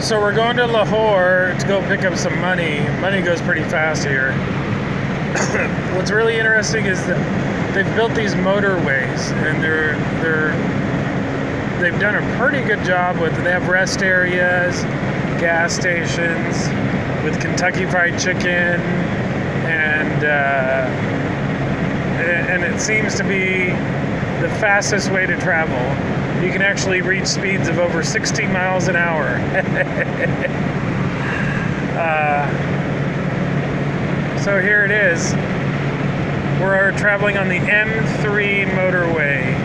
So we're going to Lahore to go pick up some money. Money goes pretty fast here. What's really interesting is that they've built these motorways, and they've done a pretty good job with. They have rest areas, gas stations with Kentucky Fried Chicken, and it seems to be the fastest way to travel. You can actually reach speeds of over 60 miles an hour. So here it is. We're traveling on the M3 motorway.